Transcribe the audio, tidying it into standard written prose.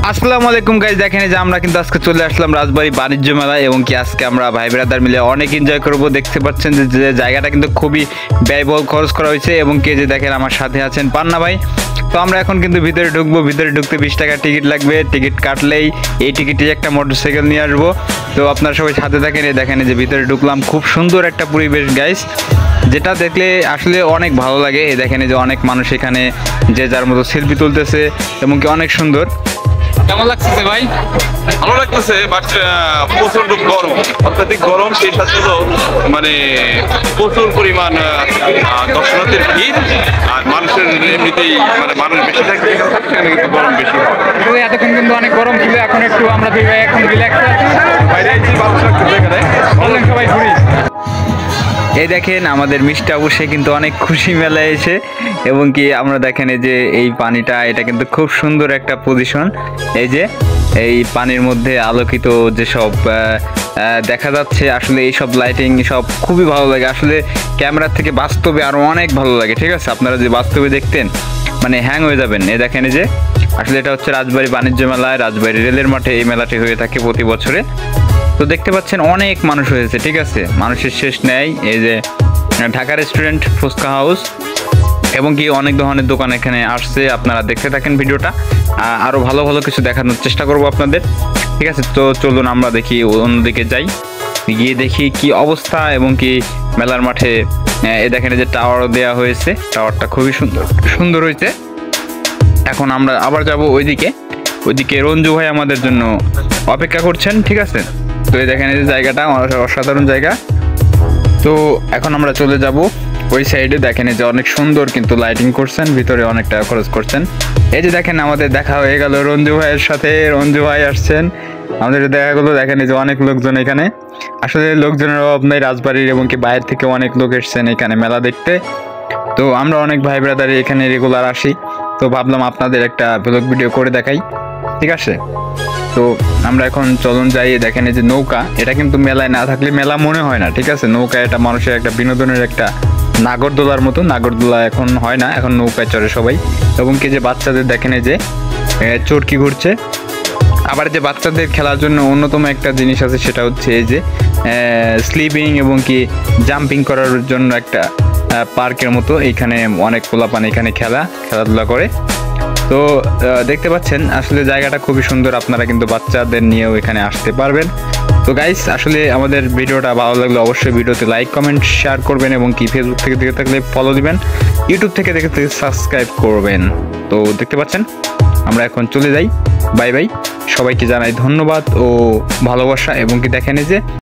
আসসালামু আলাইকুম গাইস, দেখেন যে আমরা কিন্তু আজকে চলে আসলাম রাজবাড়ী বাণিজ্য মেলায় এবং কি আজকে আমরা ভাই ব্রাদার মিলে অনেক এনজয় করব। দেখতে পাচ্ছেন যে জায়গাটা কিন্তু খুবই ব্যয়বহুল খরচ করা হয়েছে এবং কি যে দেখেন আমার সাথে আছেন পান্না ভাই। তো আমরা এখন কিন্তু ভিতরে ঢুকবো। ভিতরে ঢুকতে 20 টাকা টিকিট লাগবে। টিকিট কাটলেই এই টিকিটে একটা মোটরসাইকেল নিয়ে আসবো। তো আপনারা সবাই সাথে থাকেন। দেখেন যে ভিতরে ঢুকলাম, খুব সুন্দর একটা পরিবেশ গাইস, যেটা দেখলে আসলে অনেক ভালো লাগে। এই দেখেন যে অনেক মানুষ এখানে যে যার মতো সেলফি তুলতেছে এবং কি অনেক সুন্দর। কেমন লাগছে ভাই? ভালো লাগতেছে, বাট প্রচন্ড গরম, অত্যাধিক গরম। সেই সাথে হলো মানে প্রচুর পরিমাণ দর্শনার্থীর ভিড় আর মানুষের এমনিতেই মানে মানুষ বেশি থাকে, সেখানে কিন্তু গরম বেশি হয়। এতক্ষণ কিন্তু অনেক গরম ছিল, এখন একটু আমরা দুই ভাই এখন রিল্যাক্স আছি, বাইরে আছি, ভালো লাগতেছে এখানে। বললেন সবাই ঘুরি। এই দেখেন আমাদের মিষ্টি আবু, সে কিন্তু অনেক খুশি মেলায় এসে এবং কি আমরা দেখেন এই যে এই পানিটা, এটা কিন্তু খুব সুন্দর একটা পজিশন। এই যে এই পানির মধ্যে আলোকিত যেসব দেখা যাচ্ছে, আসলে এইসব লাইটিং সব খুবই ভালো লাগে। আসলে ক্যামেরার থেকে বাস্তবে আরো অনেক ভালো লাগে। ঠিক আছে, আপনারা যে বাস্তবে দেখতেন মানে হ্যাং হয়ে যাবেন। এই দেখেন এই যে আসলে এটা হচ্ছে রাজবাড়ী বাণিজ্য মেলায়, রাজবাড়ী রেলের মাঠে এই মেলাটি হয়ে থাকে প্রতি বছরে। তো দেখতে পাচ্ছেন অনেক মানুষ হয়েছে। ঠিক আছে, মানুষের শেষ নেই। এই যে ঢাকা রেস্টুরেন্ট, ফুচকা হাউস এবং কি অনেক ধরনের দোকান এখানে আসছে। আপনারা দেখতে থাকেন ভিডিওটা, আরো ভালো ভালো কিছু দেখানোর চেষ্টা করব আপনাদের। ঠিক আছে, তো চলুন আমরা দেখি, অন্যদিকে যাই, গিয়ে দেখি কি অবস্থা এবং কি মেলার মাঠে। এ দেখেন যে টাওয়ারও দেওয়া হয়েছে, টাওয়ারটা খুবই সুন্দর সুন্দর হয়েছে। এখন আমরা আবার যাব ওইদিকে। ওইদিকে রঞ্জু ভাই আমাদের জন্য অপেক্ষা করছেন। ঠিক আছে, তো এই দেখেন এই জায়গাটা অসাধারণ জায়গা। তো এখন আমরা চলে যাব ওই সাইডে। দেখেন এই যে অনেক সুন্দর কিন্তু লাইটিং করছেন, ভিতরে অনেক টাকা খরচ করছেন। এই যে দেখেন আমাদের দেখা হয়ে গেল রঞ্জু ভাইয়ের সাথে। রঞ্জু ভাই আসছেন, আমাদের দেখা গেলো। দেখেন এই যে অনেক লোকজন এখানে, আসলে লোকজনের অভাব নেই রাজবাড়ির এবং কি বাইরে থেকে অনেক লোক এসছেন এখানে মেলা দেখতে। তো আমরা অনেক ভাই ব্রাদার এখানে রেগুলার আসি, তো ভাবলাম আপনাদের একটা ব্লগ ভিডিও করে দেখাই। ঠিক আছে, তো আমরা এখন চলুন যাই। দেখেন এই যে নৌকা, এটা কিন্তু মেলায় না থাকলে মেলা মনে হয় না। ঠিক আছে, নৌকা এটা মানুষের একটা বিনোদনের একটা নাগরদোলার মতো। নাগরদোলা এখন হয় না, এখন নৌকায় চড়ে সবাই। এবং কি যে বাচ্চাদের দেখেন এই যে চরকি ঘুরছে। আবার যে বাচ্চাদের খেলার জন্য অন্যতম একটা জিনিস আছে, সেটা হচ্ছে এই যে স্লিপিং এবং কি জাম্পিং করার জন্য একটা পার্কের মতো। এইখানে অনেক পোলাপান এখানে খেলাধুলা করে। তো দেখতে পাচ্ছেন আসলে জায়গাটা খুবই সুন্দর। আপনারা কিন্তু বাচ্চাদের নিয়েও এখানে আসতে পারবেন। তো গাইস, আসলে আমাদের ভিডিওটা ভালো লাগলে অবশ্যই ভিডিওতে লাইক কমেন্ট শেয়ার করবেন এবং কি ফেসবুক থেকে দেখে থাকলে ফলো দিবেন, ইউটিউব থেকে দেখে সাবস্ক্রাইব করবেন। তো দেখতে পাচ্ছেন আমরা এখন চলে যাই। বাই বাই, সবাইকে জানাই ধন্যবাদ ও ভালোবাসা এবং কি দেখেন এই যে